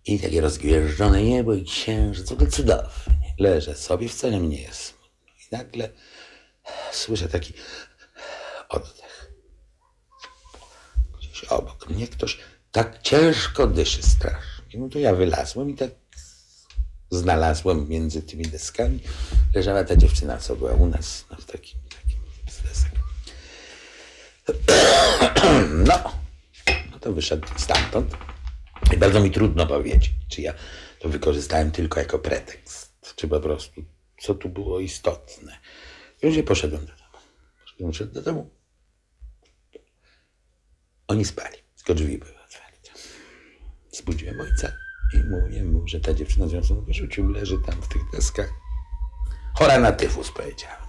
I takie rozgwieżdżone niebo i księżyc, w ogóle cudownie. Leżę sobie, wcale mi nie jest smutno. I nagle słyszę taki oddech. Gdzieś obok mnie ktoś tak ciężko dyszy strasznie. No to ja wylazłem i tak znalazłem między tymi deskami. Leżała ta dziewczyna, co była u nas w takim z desek. No to wyszedł stamtąd. I bardzo mi trudno powiedzieć, czy ja to wykorzystałem tylko jako pretekst, czy po prostu, co tu było istotne. I już poszedłem do domu. Oni spali, tylko drzwi były otwarte. Zbudziłem ojca i mówię mu, że ta dziewczyna z nią wyrzucił, leży tam w tych deskach. Chora na tyfus, powiedziałem.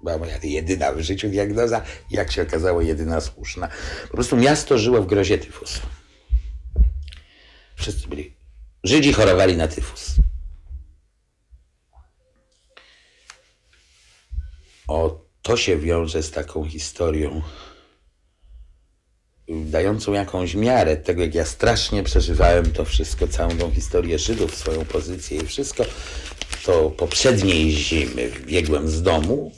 Była moja jedyna w życiu diagnoza, jak się okazało, jedyna słuszna. Po prostu miasto żyło w grozie tyfusu. Wszyscy byli. Żydzi chorowali na tyfus. To się wiąże z taką historią dającą jakąś miarę tego, jak ja strasznie przeżywałem to wszystko, całą tą historię Żydów, swoją pozycję i wszystko. To poprzedniej zimy biegłem z domu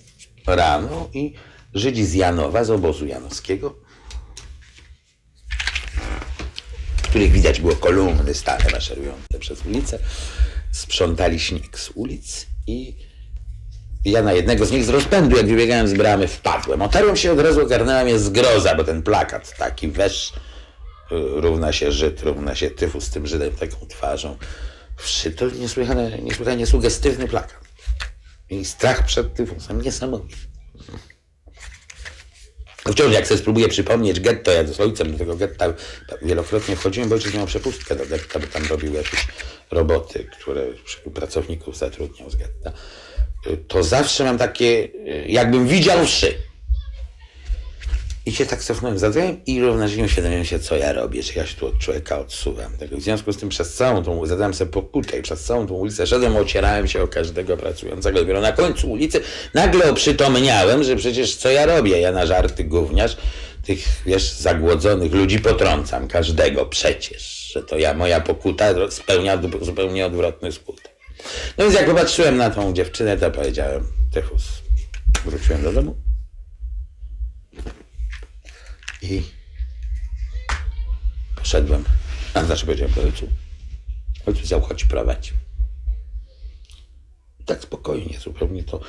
rano i Żydzi z Janowa, z obozu janowskiego, w których widać było kolumny stale maszerujące przez ulicę, sprzątali śnieg z ulic i ja na jednego z nich z rozpędu, jak wybiegałem z bramy, wpadłem. Otarłem się, od razu ogarnęła mnie zgroza, bo ten plakat taki wesz równa się Żyd, równa się tyfus z tym Żydem, taką twarzą. To niesłychanie sugestywny plakat. I strach przed tyfusem niesamowity. Wciąż jak sobie spróbuję przypomnieć getto, ja z ojcem do tego getta wielokrotnie wchodziłem, bo ojciec miał przepustkę do getta, bo tam robił jakieś roboty, które pracowników zatrudniał z getta. To zawsze mam takie, jakbym widział wszy. I się tak cofnąłem za drzwiami i równolegle uświadomiłem się, co ja robię, że ja się tu od człowieka odsuwam. W związku z tym przez całą tą, zadałem sobie pokutę i przez całą tą ulicę szedłem, ocierałem się o każdego pracującego. Dopiero na końcu ulicy nagle oprzytomniałem, że przecież co ja robię? Ja na żarty gówniarz tych, wiesz, zagłodzonych ludzi potrącam każdego przecież, że to moja pokuta spełnia zupełnie odwrotny skutek. No więc jak popatrzyłem na tą dziewczynę, to powiedziałem, tyfus. Wróciłem do domu i poszedłem, powiedziałem do ojcu, ojciec chodź prowadź. I tak spokojnie, zupełnie to.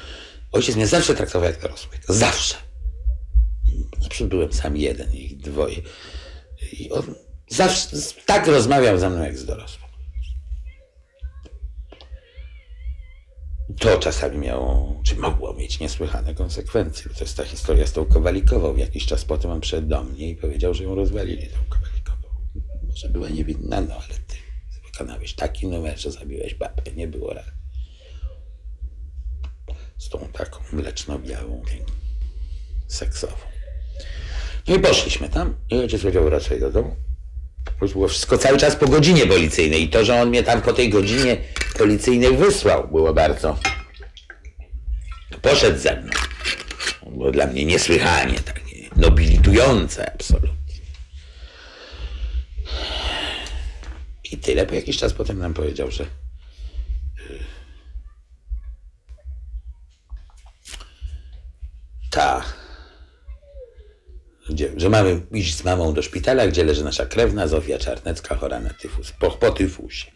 Ojciec mnie zawsze traktował jak dorosłego, zawsze. Zawsze byłem sam jeden, ich dwoje. I on zawsze tak rozmawiał ze mną jak z dorosłym. To czasami miało, czy mogło mieć niesłychane konsekwencje. Bo to jest ta historia z tą Kowalikową. Jakiś czas potem on przyszedł do mnie i powiedział, że ją rozwalili, tą Kowalikową. Może była niewinna, no ale ty wykonałeś taki numer, że zabiłeś babę. Nie było rady. Z tą taką mleczno-białą, seksową. No i poszliśmy tam i ojciec powiedział, wracaj do domu. Już było wszystko cały czas po godzinie policyjnej i to, że on mnie tam po tej godzinie policyjnej wysłał, było bardzo. Poszedł ze mną. Było dla mnie niesłychanie takie nobilitujące absolutnie. I tyle. Po jakiś czas potem nam powiedział, że że mamy iść z mamą do szpitala, gdzie leży nasza krewna Zofia Czarnecka, chora na tyfus, po tyfusie.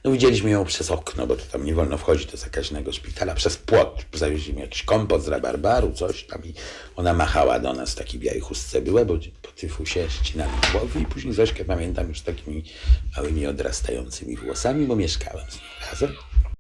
No widzieliśmy ją przez okno, bo to tam nie wolno wchodzić do zakaźnego szpitala, przez płot. Zawieźliśmy jakiś kompot z rabarbaru, coś tam i ona machała do nas w takiej białej chustce była, bo po tyfusie ścinali głowy i później Zośkę pamiętam już z takimi małymi odrastającymi włosami, bo mieszkałem z nią razem.